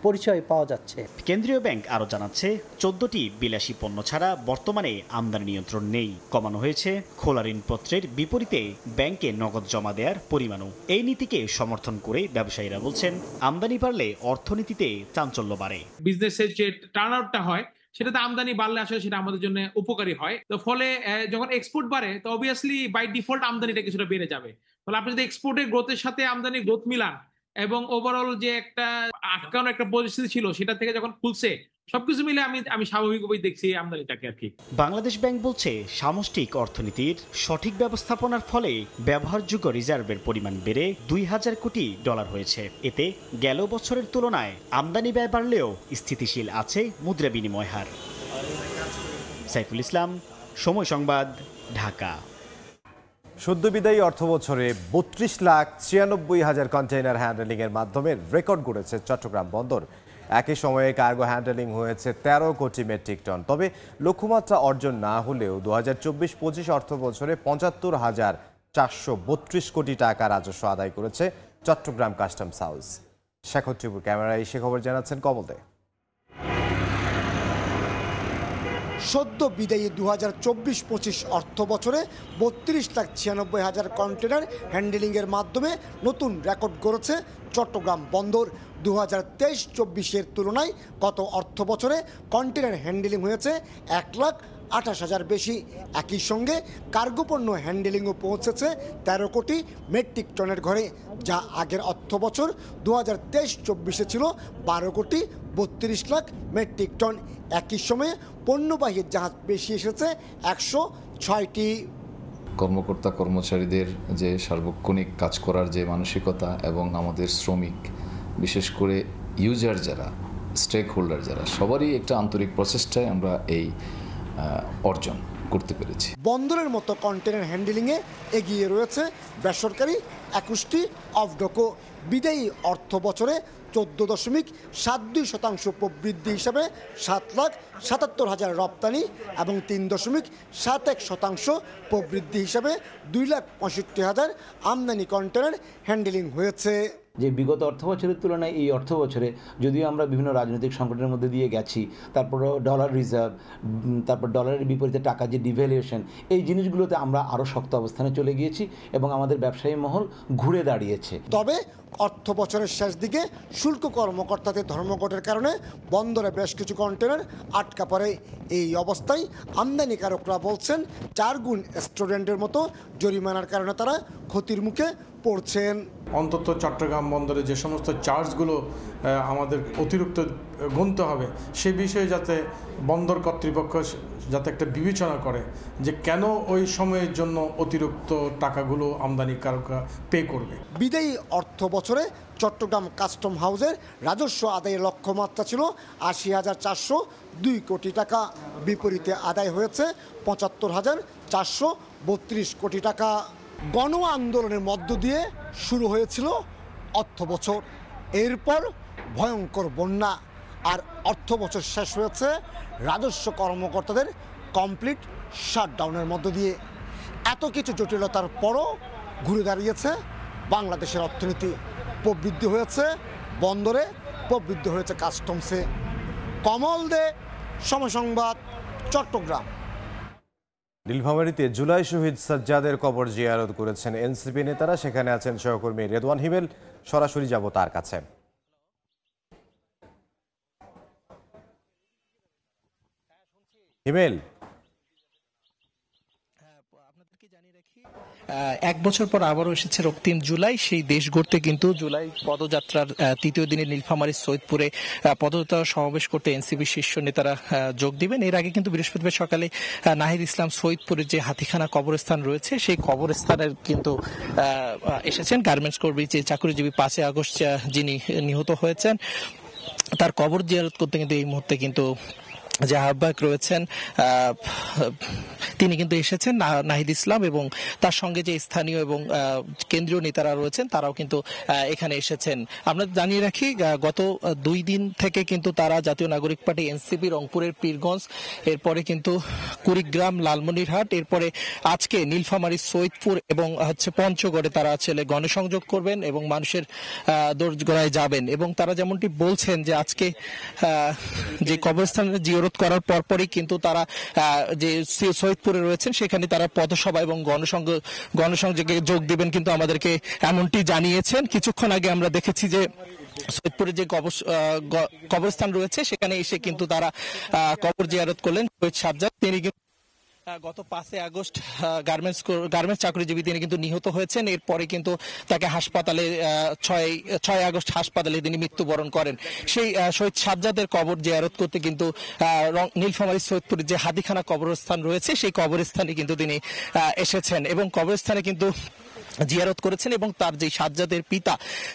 পরিচয় পাওয়া যাচ্ছে। কেন্দ্রীয় ব্যাংক আরও জানাচ্ছে 14টি বিলাসী পণ্য ছাড়া বর্তমানে আমদানি নিয়ন্ত্রণ নেই। কমানো হয়েছে খোলা ঋণপত্রের বিপরীতে ব্যাংকে নগদ জমা দেওয়ার পরিমাণও। এই নীতিকে সমর্থন করে ব্যবসায়ীরা বলছেন, আমদানি বাড়লে অর্থনীতিতে চাঞ্চল্য বাড়ে। বিজনেসের যে টার্ন আউটটা হয় সেটাতে আমদানি বাড়লে আসলে সেটা আমাদের জন্য উপকারী হয়। তো ফলে যখন এক্সপোর্ট বাড়ে তো অবভিয়াসলি বাই ডিফল্ট আমদানিটা কিছুটা বেড়ে যাবে। ফলে আপনি যদি এক্সপোর্টের গ্রোথের সাথে আমদানি গ্রোথ মিলান এবং ওভারঅল যে একটা আটকানো একটা পরিস্থিতি ছিল সেটা থেকে যখন খুলছে সবকিছু মিলে আমি স্বাভাবিকভাবেই দেখছি আমদানিটাকে আর কি। বাংলাদেশ ব্যাংক বলছে সামষ্টিক অর্থনীতির সঠিক ব্যবস্থাপনার ফলে ব্যবহারযোগ্য রিজার্ভের পরিমাণ বেড়ে 2,000 কোটি ডলার হয়েছে। এতে গেল বছরের তুলনায় আমদানি ব্যয় বাড়লেও স্থিতিশীল আছে মুদ্রা বিনিময় হার। সাইফুল ইসলাম, সময় সংবাদ, ঢাকা। সদ্য বিদায়ী অর্থবছরে 32,96,000 কন্টেইনার হ্যান্ডেলিংয়ের মাধ্যমে রেকর্ড গড়েছে চট্টগ্রাম বন্দর। একই সময়ে কার্গো হ্যান্ডেলিং হয়েছে 13 কোটি মেট্রিক টন। তবে লক্ষ্যমাত্রা অর্জন না হলেও 2024-25 অর্থবছরে 75,432 কোটি টাকা রাজস্ব আদায় করেছে চট্টগ্রাম কাস্টমস হাউস। শেখর টিপুর ক্যামেরায় সে খবর জানাচ্ছেন কমল দে। সদ্য বিদায়ী 2024-25 অর্থ বছরে 32,96,000 কন্টেনার হ্যান্ডেলিংয়ের মাধ্যমে নতুন রেকর্ড গড়েছে চট্টগ্রাম বন্দর। 2023-24-এর তুলনায় গত অর্থ বছরে কন্টেনার হ্যান্ডেলিং হয়েছে 1,28,000 বেশি। একই সঙ্গে কার্গো পণ্য হ্যান্ডেলিংও পৌঁছেছে 13 কোটি মেট্রিক টনের ঘরে, যা আগের অর্থ বছর 2023-24-এ ছিল 12 কোটি 32 লাখ মেট্রিক টন। একই সময়ে পণ্যবাহী জাহাজ বেশি এসেছে 106টি। কর্মকর্তা কর্মচারীদের যে সার্বক্ষণিক কাজ করার যে মানসিকতা এবং আমাদের শ্রমিক, বিশেষ করে ইউজার যারা, স্টেক হোল্ডার যারা, সবারই একটা আন্তরিক প্রচেষ্টায় আমরা এই অর্জন করতে পেরেছি। বন্দরের মতো কন্টেনার হ্যান্ডেলিংয়ে এগিয়ে রয়েছে বেসরকারি 21টি অফডকো। বিদায়ী অর্থ বছরে 14.72% প্রবৃদ্ধি হিসাবে 7,77,000 রপ্তানি এবং 3.71% প্রবৃদ্ধি হিসাবে 2,65,000 আমদানি কন্টেনার হ্যান্ডেলিং হয়েছে। যে বিগত অর্থ বছরের তুলনায় এই অর্থ বছরে যদিও আমরা বিভিন্ন রাজনৈতিক সংকটের মধ্যে দিয়ে গেছি, তারপরও ডলার রিজার্ভ, তারপর ডলারের বিপরীতে টাকা যে ডিভ্যালুয়েশন, এই জিনিসগুলোতে আমরা আরও শক্ত অবস্থানে চলে গিয়েছি এবং আমাদের ব্যবসায়ী মহল ঘুরে দাঁড়িয়েছে। তবে অর্থ বছরের শেষ দিকে শুল্ক কর্মকর্তাদের ধর্মঘটের কারণে বন্দরে বেশ কিছু কন্টেনার আটকা পড়ে। এই অবস্থায় আমদানিকারকরা বলছেন 4 গুণ স্টুডেন্টের মতো জরিমানার কারণে তারা ক্ষতির মুখে পড়ছেন। অন্তত চট্টগ্রাম বন্দরে যে সমস্ত চার্জগুলো আমাদের অতিরিক্ত গুনতে হবে, সে বিষয়ে যাতে বন্দর কর্তৃপক্ষ যাতে একটা বিবেচনা করে যে কেন ওই সময়ের জন্য অতিরিক্ত টাকাগুলো আমদানিকারকরা পে করবে। বিদায়ী অর্থ বছরে চট্টগ্রাম কাস্টম হাউসের রাজস্ব আদায়ের লক্ষ্যমাত্রা ছিল 80,402 কোটি টাকা, বিপরীতে আদায় হয়েছে 75,432 কোটি টাকা। গণ আন্দোলনের মধ্য দিয়ে শুরু হয়েছিল অর্থ বছর, এরপর ভয়ঙ্কর বন্যা, আর অর্থ বছর শেষ হয়েছে রাজস্ব কর্মকর্তাদের কমপ্লিট শাটডাউনের মধ্য দিয়ে। এত কিছু জটিলতার পরও ঘুরে দাঁড়িয়েছে বাংলাদেশের অর্থনীতি। প্রবৃদ্ধি হয়েছে বন্দরে, প্রবৃদ্ধি হয়েছে কাস্টমসে। কমল দে, সময় সংবাদ, চট্টগ্রাম। নীলফামারীতে জুলাই শহীদ সাজ্জাদের কবর জিয়ারত করেছেন এনসিপি নেতারা। সেখানে আছেন সহকর্মী রেদওয়ান হিমেল। সরাসরি যাব তার কাছে। হিমেল, এক বছর পর আবারও এসেছে রক্তিম জুলাই। সেই দেশ গড়তে কিন্তু জুলাই পদযাত্রার তৃতীয় দিনে নীলফামারীর সৈয়দপুরে পদযাত্রা সমাবেশ করতে এনসিপি শীর্ষ নেতারা যোগ দিবেন। এর আগে কিন্তু বৃহস্পতিবার সকালে নাহিদ ইসলাম সৈয়দপুরের যে হাতিখানা কবরস্থান রয়েছে সেই কবরস্থানের কিন্তু এসেছেন গার্মেন্টস কর্মী যে চাকরিজীবী 5 আগস্ট যিনি নিহত হয়েছেন, তার কবর জিয়ারত করতে কিন্তু এই মুহূর্তে কিন্তু যে আহ্বায়ক রয়েছেন তিনি কিন্তু এসেছেন, নাহিদ ইসলাম, এবং তার সঙ্গে যে স্থানীয় এবং কেন্দ্রীয় নেতারা রয়েছেন তারাও কিন্তু এখানে এসেছেন। আমরা জানিয়ে রাখি গত 2 দিন থেকে কিন্তু তারা জাতীয় নাগরিক পার্টি এনসিপি রংপুরের পীরগঞ্জ, এরপরে কিন্তু কুড়িগ্রাম, লালমনিরহাট, এরপরে আজকে নীলফামারী, সৈয়দপুর এবং পঞ্চগড়ে তারা গণসংযোগ করবেন এবং মানুষের দোরগোড়ায় যাবেন। এবং তারা যেমনটি বলছেন যে আজকে যে কবরস্থানের জিয়ারত করার পরপরই কিন্তু তারা যে সৈয়দপুরে রয়েছেন সেখানে তারা পথসভা এবং গণসংযোগে যোগ দিবেন কিন্তু আমাদেরকে এমনটি জানিয়েছেন। কিছুক্ষণ আগে আমরা দেখেছি যে সৈয়দপুরে যে কবরস্থান রয়েছে সেখানে এসে কিন্তু তারা কবর জিয়ারত করলেন শহীদ সাজ্জাদ। তিনি গত 5 আগস্ট গার্মেন্টস চাকরিজীবী তিনি কিন্তু নিহত হয়েছেন। এরপরে কিন্তু তাকে হাসপাতালে 6 আগস্ট হাসপাতালে তিনি মৃত্যুবরণ করেন। সেই শহীদ সাজ্জাদের কবর জিয়ারত করতে কিন্তু নীলফামারী সৈয়দপুরের যে হাতিখানা কবরস্থান রয়েছে সেই কবরস্থানে কিন্তু তিনি এসেছেন এবং কবরস্থানে কিন্তু জিয়ারত করেছেন এবং তার যে সাজ্জাদের পিতা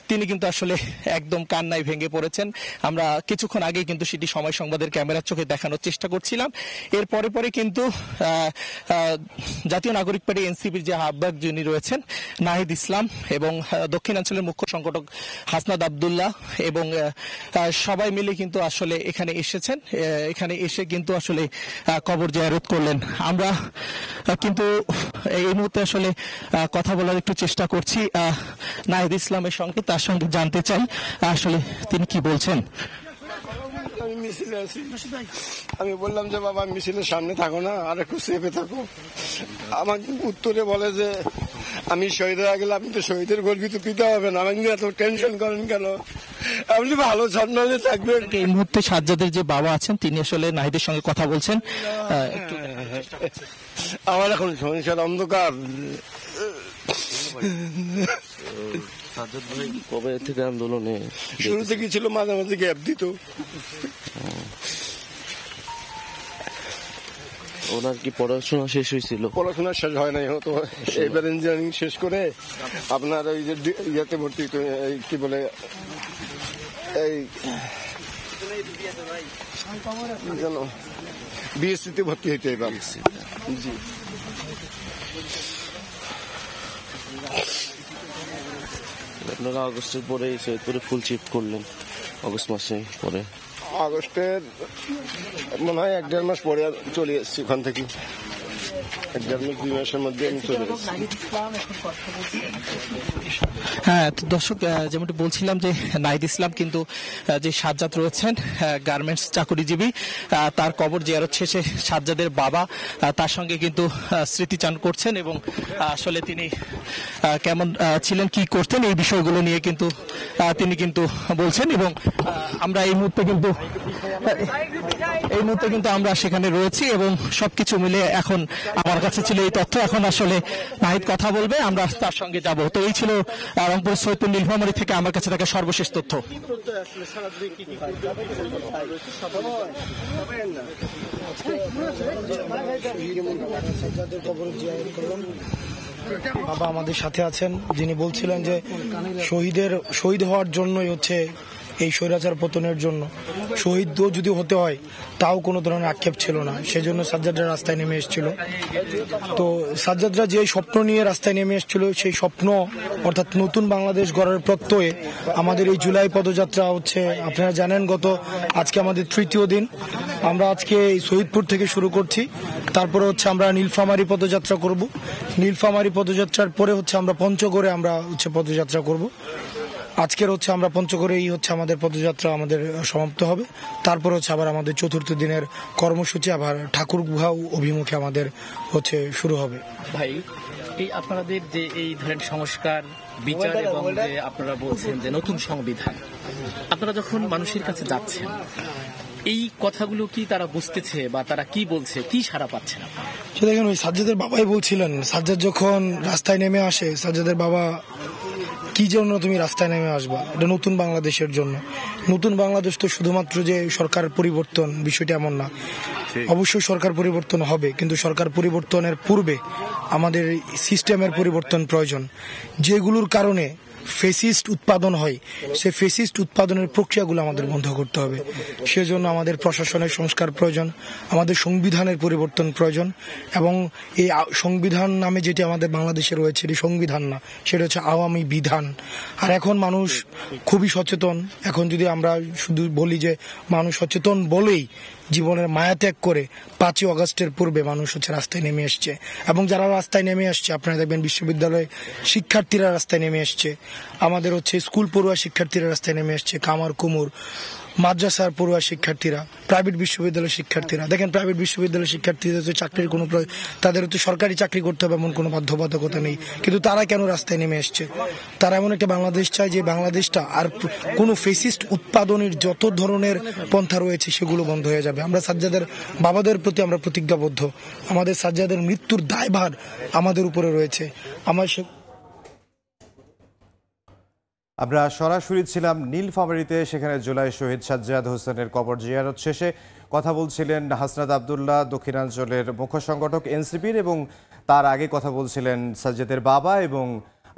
তিনি কিন্তু আসলে একদম কান্নায় ভেঙে পড়েছেন। আমরা কিছুক্ষণ আগে কিন্তু সেটি সময় সংবাদের ক্যামেরার চোখে দেখানোর চেষ্টা করছিলাম। এর পরে কিন্তু জাতীয় নাগরিক পার্টি এনসিপির যে আহ্বায়ক যিনি রয়েছেন নাহিদ ইসলাম এবং দক্ষিণাঞ্চলের মুখ্য সংগঠক হাসনাত আব্দুল্লাহ এবং সবাই মিলে কিন্তু আসলে এখানে এসেছেন। এখানে এসে কিন্তু আসলে কবর জিয়ারত করলেন। আমরা কিন্তু এই মুহূর্তে আসলে কথা বলার একটু চেষ্টা করছি নাহিদ ইসলামের সঙ্গে, তার সঙ্গে জানতে চাই আসলে তিনি কি বলছেন। আমি মিছিলে আছি, আমি বললাম যে বাবা মিছিলের সামনে থাকো না, আর একটু সেফে থাকো। আমাকে উত্তরে বলে যে আমি শহীদ হয়ে গেলে আপনি তো শহীদের গর্বিত পিতা হবেন, আমাকে নিয়ে এত টেনশন করেন কেন, আপনি ভালো সম্মানে থাকবেন। এই মুহূর্তে সাজ্জাদের যে বাবা আছেন তিনি আসলে নাহিদের সঙ্গে কথা বলছেন। আমার এখন সংসার অন্ধকার। কবে থেকে আন্দোলনে শুরু থেকে ছিল, মাঝে মাঝে গ্যাপ দিত। ওনার কি পড়াশোনা শেষ হয়েছিল? পড়াশোনা শেষ হয় নাই, হতো এবার ইঞ্জিনিয়ারিং শেষ করে আপনার ওই যে ইয়েতে ভর্তি, কি বলে এই জানো বিএসসিতে ভর্তি হইতে এবার। জি আপনারা আগস্টের পরে সৈয়দপুরে ফুল শিফট করলেন, আগস্ট মাসে পরে। আগস্টের মনে হয় 1-1.5 মাস পরে চলে এসেছি ওখান থেকে। 1-1.5-2 মাসের মধ্যে আমি চলে এসেছি। হ্যাঁ, তো দর্শক যেমনটি বলছিলাম যে নাহিদ ইসলাম কিন্তু যে সাজ্জাদ রয়েছেন গার্মেন্টস চাকুরিজীবী, তার কবর জিয়ারত শেষে সাজ্জাদের বাবা তার সঙ্গে কিন্তু স্মৃতিচারণ করছেন এবং আসলে তিনি কেমন ছিলেন, কি করতেন, এই বিষয়গুলো নিয়ে কিন্তু তিনি কিন্তু বলছেন। এবং আমরা এই মুহূর্তে কিন্তু আমরা সেখানে রয়েছি এবং সবকিছু মিলে এখন আমার কাছে ছিল এই তথ্য। এখন আসলে নাহিদ কথা বলবে, আমরা তার সঙ্গে যাব। তো এই ছিল রংপুর সৈয়দপুর নীলফামারী থেকে আমার কাছে থাকা সর্বশেষ তথ্য। বাবা আমাদের সাথে আছেন, যিনি বলছিলেন যে শহীদ হওয়ার জন্যই হচ্ছে এই স্বৈরাচার পতনের জন্য, শহীদ যদি হতে হয় তাও কোনো ধরনের আক্ষেপ ছিল না, সেজন্য সাজ্জাদরা রাস্তায় নেমে এসেছিল। তো সাজ্জাদরা যে স্বপ্ন নিয়ে রাস্তায় নেমে এসেছিল, সেই স্বপ্ন অর্থাৎ নতুন বাংলাদেশ গড়ার প্রত্যয়ে আমাদের এই জুলাই পদযাত্রা হচ্ছে, আপনারা জানেন আজকে আমাদের 3য় দিন। আমরা আজকে এই শহীদপুর থেকে শুরু করছি, তারপরে হচ্ছে আমরা নীলফামারী পদযাত্রা করব। নীলফামারী পদযাত্রার পরে হচ্ছে আমরা পঞ্চগড়ে আমরা হচ্ছে পদযাত্রা করব। আজকের হচ্ছে আমরা পঞ্চগড়েই হচ্ছে আমাদের পদযাত্রা আমাদের সমাপ্ত হবে। তারপর হচ্ছে আবার আমাদের 4র্থ দিনের কর্মসূচি আবার ঠাকুরগাঁও অভিমুখে আমাদের হচ্ছে শুরু হবে। ভাই, এই আপনাদের যে এই ধরনের সংস্কার বিচার এবং যে আপনারা বলছেন যে নতুন সংবিধান, আপনারা যখন মানুষের কাছে যাচ্ছেন এই কথাগুলো কি তারা বুঝতেছে বা তারা কি বলছে, কি সাড়া পাচ্ছে না? দেখেন, ওই সাজ্জাদের বাবাই বলছিলেন, সাজ্জাদ যখন রাস্তায় নেমে আসে, সাজ্জাদের বাবা কি জন্য তুমি রাস্তায় নেমে আসবা, এটা নতুন বাংলাদেশের জন্য। নতুন বাংলাদেশ তো শুধুমাত্র যে সরকার পরিবর্তন, বিষয়টা এমন না। অবশ্যই সরকার পরিবর্তন হবে, কিন্তু সরকার পরিবর্তনের পূর্বে আমাদের সিস্টেমের পরিবর্তন প্রয়োজন। যেগুলোর কারণে ফেসিস্ট উৎপাদন হয়, সে ফেসিস্ট উৎপাদনের প্রক্রিয়াগুলো আমাদের বন্ধ করতে হবে। সেজন্য আমাদের প্রশাসনের সংস্কার প্রয়োজন, আমাদের সংবিধানের পরিবর্তন প্রয়োজন। এবং এই সংবিধান নামে যেটি আমাদের বাংলাদেশে রয়েছে, এটি সংবিধান না, সেটা হচ্ছে আওয়ামী বিধান। আর এখন মানুষ খুবই সচেতন। এখন যদি আমরা শুধু বলি যে মানুষ সচেতন বলেই জীবনের মায়া ত্যাগ করে 5ই আগস্টের পূর্বে মানুষ হচ্ছে রাস্তায় নেমে এসছে। এবং যারা রাস্তায় নেমে আসছে, আপনারা দেখবেন বিশ্ববিদ্যালয়ে শিক্ষার্থীরা রাস্তায় নেমে এসছে, আমাদের হচ্ছে স্কুল পড়ুয়া শিক্ষার্থীরা রাস্তায় নেমে এসছে, কামার কুমুর মাদ্রাসার পড়ুয়া শিক্ষার্থীরা, প্রাইভেট বিশ্ববিদ্যালয়ের শিক্ষার্থীরা। দেখেন, প্রাইভেট বিশ্ববিদ্যালয়ের শিক্ষার্থীদের তো চাকরির কোনো, তাদের তো সরকারি চাকরি করতে হবে এমন কোনো বাধ্যবাধকতা নেই, কিন্তু তারা কেন রাস্তায় নেমে এসছে? তারা এমন একটা বাংলাদেশ চায় যে বাংলাদেশটা আর কোনো ফেসিস্ট উৎপাদনের যত ধরনের পন্থা রয়েছে সেগুলো বন্ধ হয়ে যাবে। আমরা সাজ্জাদের বাবাদের প্রতি আমরা প্রতিজ্ঞাবদ্ধ, আমাদের সাজ্জাদের মৃত্যুর দায়ভার আমাদের উপরে রয়েছে। আমরা সরাসরি ছিলাম নীলফামারীতে, সেখানে জুলাই শহীদ সাজ্জাদ হোসেনের কবর জিয়ারত শেষে কথা বলছিলেন হাসনাত আব্দুল্লাহ, দক্ষিণাঞ্চলের মুখ্য সংগঠক এনসিপির, এবং তার আগে কথা বলছিলেন সাজ্জাদের বাবা এবং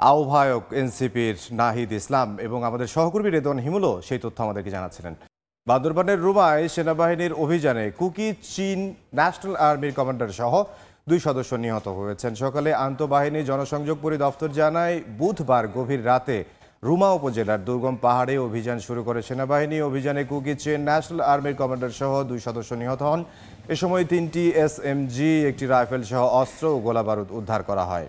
আহ্বায়ক এনসিপির নাহিদ ইসলাম এবং আমাদের সহকর্মী রেদওয়ান হিমুলও সেই তথ্য আমাদেরকে জানাচ্ছিলেন। বান্দরবানের রুমায় সেনাবাহিনীর অভিযানে কুকি চীন ন্যাশনাল আর্মির কমান্ডার সহ 2 সদস্য নিহত হয়েছেন। সকালে আন্তঃবাহিনী জনসংযোগ পরিদপ্তর জানায় বুধবার গভীর রাতে রুমা উপজেলার দুর্গম পাহাড়ে অভিযান শুরু করে সেনাবাহিনী। অভিযানে কুকি চীন ন্যাশনাল আর্মির কমান্ডার সহ 2 সদস্য নিহত হন। এ সময় 3টি SMG, একটি রাইফেল সহ অস্ত্র ও গোলাবারুদ উদ্ধার করা হয়।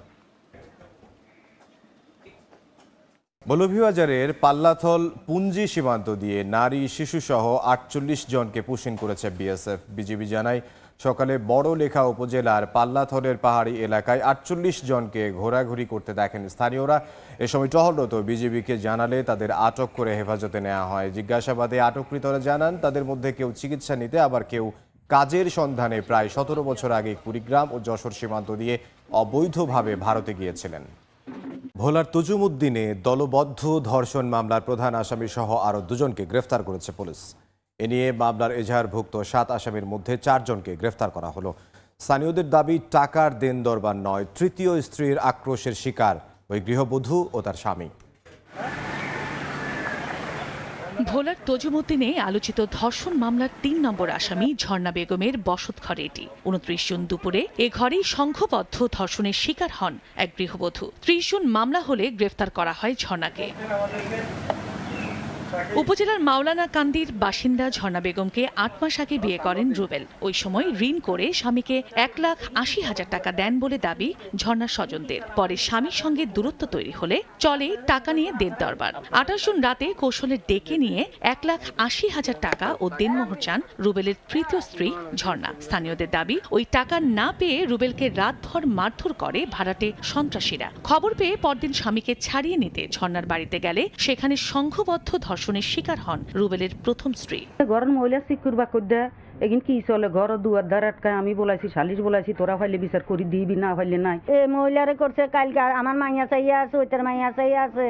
মৌলভীবাজারের পাল্লাথল পুঞ্জি সীমান্ত দিয়ে নারী শিশুসহ 48 জনকে পুশিন করেছে বিএসএফ। বিজিবি জানায় সকালে বড়লেখা উপজেলার পাল্লাথলের পাহাড়ি এলাকায় 48 জনকে ঘোরাঘুরি করতে দেখেন স্থানীয়রা। এ সময় টহলরত বিজিবিকে জানালে তাদের আটক করে হেফাজতে নেওয়া হয়। জিজ্ঞাসাবাদে আটককৃতরা জানান তাদের মধ্যে কেউ চিকিৎসা নিতে, আবার কেউ কাজের সন্ধানে প্রায় 17 বছর আগে কুড়িগ্রাম ও যশোর সীমান্ত দিয়ে অবৈধভাবে ভারতে গিয়েছিলেন। ভোলার তজুমুদ্দিনে দলবদ্ধ ধর্ষণ মামলার প্রধান আসামি সহ আরও 2 জনকে গ্রেফতার করেছে পুলিশ। এ নিয়ে মামলার এজাহারভুক্ত 7 আসামির মধ্যে 4 জনকে গ্রেফতার করা হলো। স্থানীয়দের দাবি টাকার দেন দরবার নয়, তৃতীয় স্ত্রীর আক্রোশের শিকার ওই গৃহবধূ ও তার স্বামী। ভোলার তজুমুদ্দিনে আলোচিত ধর্ষণ মামলার 3 নম্বর আসামি ঝর্ণা বেগমের বসতঘর এটি। 29 জুন দুপুরে এ ঘরেই সংঘবদ্ধ ধর্ষণের শিকার হন এক গৃহবধূ। 30 জুন মামলা হলে গ্রেফতার করা হয় ঝর্ণাকে। উপজেলার মাওলানা কান্দির বাসিন্দা ঝর্ণা বেগমকে 8 মাস আগে বিয়ে করেন রুবেল। ওই সময় ঋণ করে স্বামীকে 1,80,000 টাকা দেন বলে দাবি ঝর্ণার স্বজনদের। পরে স্বামীর সঙ্গে দূরত্ব তৈরি হলে চলে টাকা নিয়ে দেন দরবার। 28 জুন রাতে কৌশলে ডেকে নিয়ে 1,80,000 টাকা ও দেনমোহর চান রুবেলের তৃতীয় স্ত্রী ঝর্ণা। স্থানীয়দের দাবি ওই টাকা না পেয়ে রুবেলকে রাতভর মারধর করে ভাড়াটে সন্ত্রাসীরা। খবর পেয়ে পরদিন স্বামীকে ছাড়িয়ে নিতে ঝর্ণার বাড়িতে গেলে সেখানে সংঘবদ্ধ ধর্ষণের শিকার হন রুবেলের প্রথম স্ত্রী। ঘরের মহিলা সিকুর বা কদ্দা এগিন কি চলে ঘর দুয়ার দ্বার আটকায় আমি বলাইছি সালিশ বলাইছি তোরা ফাইলে বিচার করি দিবি না ফাইলে নাই। এ মহিলারে করছে কালকে আমার মাইয়া চাইয়া আছে ওইটার মাইয়া চাইয়া আছে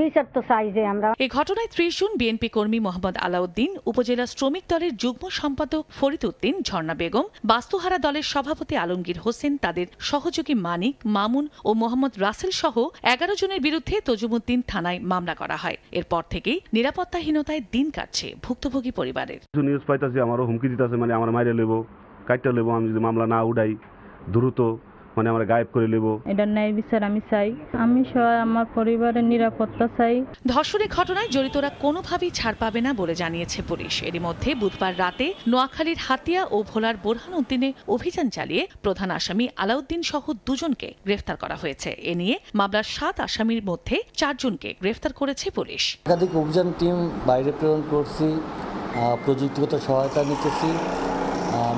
বিচার তো চাই যে আমরা। এই ঘটনায় 30 জুন বিএনপি কর্মী মোহাম্মদ আলাউদ্দিন, উপজেলা শ্রমিক দলের যুগ্ম সম্পাদক ফরিদ উদ্দিন, ঝর্ণা বেগম, বাস্তুহারা দলের সভাপতি আলমগীর হোসেন, তাদের সহযোগী মানিক, মামুন ও মোহাম্মদ রাসেল সহ 11 জনের বিরুদ্ধে তজুমুদ্দিন থানায় মামলা করা হয়। এরপর থেকেই নিরাপত্তাহীনতায় দিন কাটছে ভুক্তভোগী পরিবারের। নিউজ পাইতাছি আমারও হুমকি দিতেছে, মানে আমার মাইরে লেবো, কাইটা লেবো, আমি যদি মামলা না উঠাই দ্রুত মানে আমরা গায়েব করে নেব। এটা ন্যায় বিচার আমি চাই, আমি সহ আমার পরিবারের নিরাপত্তা চাই। ধর্ষণের ঘটনায় জড়িতরা কোনোভাবেই ছাড় পাবে না বলে জানিয়েছে পুলিশ। এরই মধ্যে বুধবার রাতে নোয়াখালীর হাতিয়া ও ভোলার বোরহান উদ্দিনে অভিযান চালিয়ে প্রধান আসামি আলাউদ্দিন সহ 2 জনকে গ্রেফতার করা হয়েছে। এ নিয়ে মামলার 7 আসামির মধ্যে 4 জনকে গ্রেফতার করেছে পুলিশ। একাধিক অভিযান টিম বাইরে প্রেরণ করছি, প্রযুক্তিগত সহায়তা নিতেছি,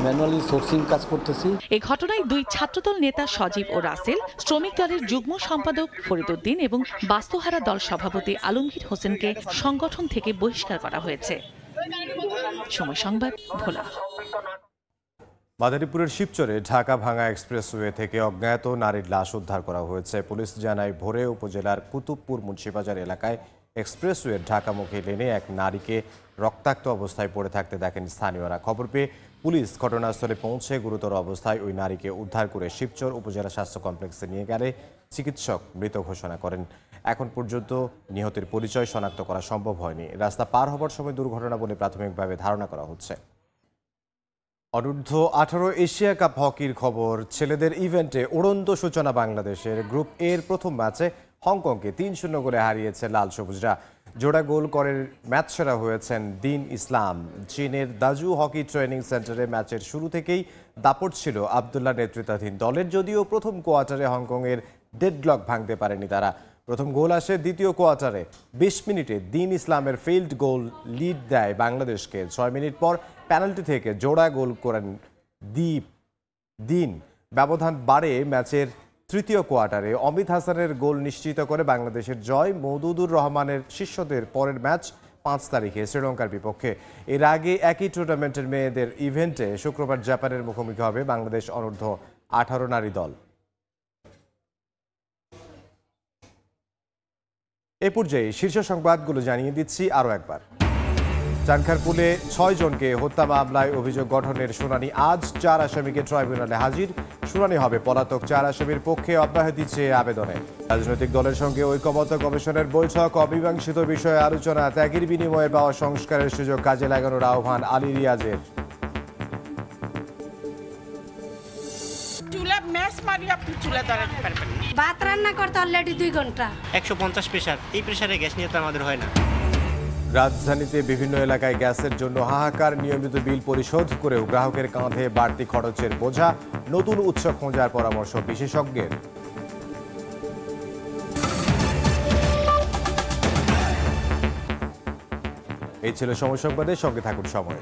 ম্যানুয়ালি সোর্সিং কাজ করতেছি। এই ঘটনায় 2 ছাত্রদল নেতা সজীব ও রাসেল, শ্রমিক দলের যুগ্ম সম্পাদক ফরিদ উদ্দিন এবং বাস্তুহারা দল সভাপতি আলমগীর হোসেনকে সংগঠন থেকে বহিষ্কার করা হয়েছে। সময় সংবাদ, ভোলা। মাদারীপুরের শিবচরে ঢাকা ভাঙা এক্সপ্রেসওয়ে থেকে অজ্ঞাত নারীর লাশ উদ্ধার করা হয়েছে। পুলিশ জানায় ভোরে উপজেলার কুতুবপুর মুন্সিবাজার এলাকায় এক্সপ্রেসওয়ের ঢাকামুখী লেনে এক নারীকে রক্তাক্ত অবস্থায় পড়ে থাকতে দেখেন স্থানীয়রা। খবর পেয়ে পুলিশ ঘটনাস্থলে পৌঁছে গুরুতর অবস্থায় ওই নারীকে উদ্ধার করে শিবচর উপজেলা স্বাস্থ্য কমপ্লেক্সে নিয়ে গেলে চিকিৎসক মৃত ঘোষণা করেন। এখন পর্যন্ত নিহতের পরিচয় শনাক্ত করা সম্ভব হয়নি। রাস্তা পার হবার সময় দুর্ঘটনা বলে প্রাথমিকভাবে ধারণা করা হচ্ছে। অনূর্ধ্ব 18 এশিয়া কাপ হকির খবর। ছেলেদের ইভেন্টে উড়ন্ত সূচনা বাংলাদেশের। গ্রুপ এর প্রথম ম্যাচে হংকংকে 3-0 গোলে হারিয়েছে লাল সবুজরা। জোড়া গোল করে ম্যাচ সেরা হয়েছেন দিন ইসলাম। চীনের দাজু হকি ট্রেনিং সেন্টারে ম্যাচের শুরু থেকেই দাপট ছিল আবদুল্লাহ নেতৃত্বাধীন দলের। যদিও প্রথম কোয়ার্টারে হংকংয়ের ডেডলক ভাঙতে পারেনি তারা। প্রথম গোল আসে দ্বিতীয় কোয়ার্টারে। 20 মিনিটে দিন ইসলামের ফিল্ড গোল লিড দেয় বাংলাদেশকে। 6 মিনিট পর পেনাল্টি থেকে জোড়া গোল করেন দিন। ব্যবধান বাড়ে ম্যাচের তৃতীয় কোয়ার্টারে। অমিত হাসানের গোল নিশ্চিত করে বাংলাদেশের জয়। মওদুদুর রহমানের শিষ্যদের পরের ম্যাচ 5 তারিখে শ্রীলঙ্কার বিপক্ষে। এর আগে একই টুর্নামেন্টের মেয়েদের ইভেন্টে শুক্রবার জাপানের মুখোমুখি হবে বাংলাদেশ অনূর্ধ্ব 18 নারী দল। এ পর্যায়ে শীর্ষ সংবাদগুলো জানিয়ে দিচ্ছি আরও একবার। চানখারপুলে 6 জনকে হত্যা মামলায় অভিযোগ গঠনের শুনানি আজ। 4 আসামিকে ট্রাইব্যুনালে হাজির। শুনানি হবে পলাতক 4 আসামির পক্ষে অব্যাহতি চেয়ে আবেদনে। রাজনৈতিক দলের সঙ্গে ঐকমত্য কমিশনের বৈঠক, অমীমাংসিত বিষয়ে আলোচনা, ত্যাগের বিনিময়ে পাওয়া সংস্কারের সুযোগ কাজে লাগানোর আহ্বান আলী রিয়াজের। ভাত রান্না করতে অলরেডি 2 ঘন্টা। 150 প্রেসার, এই প্রেসারে গ্যাস নিয়ে তো আমাদের হয় না। রাজধানীতে বিভিন্ন এলাকায় গ্যাসের জন্য হাহাকার। নিয়মিত বিল পরিশোধ করেও গ্রাহকের কাঁধে বাড়তি খরচের বোঝা। নতুন উৎস খোঁজার পরামর্শ বিশেষজ্ঞের। এই ছিল সময় সংবাদের সঙ্গে থাকুন সময়।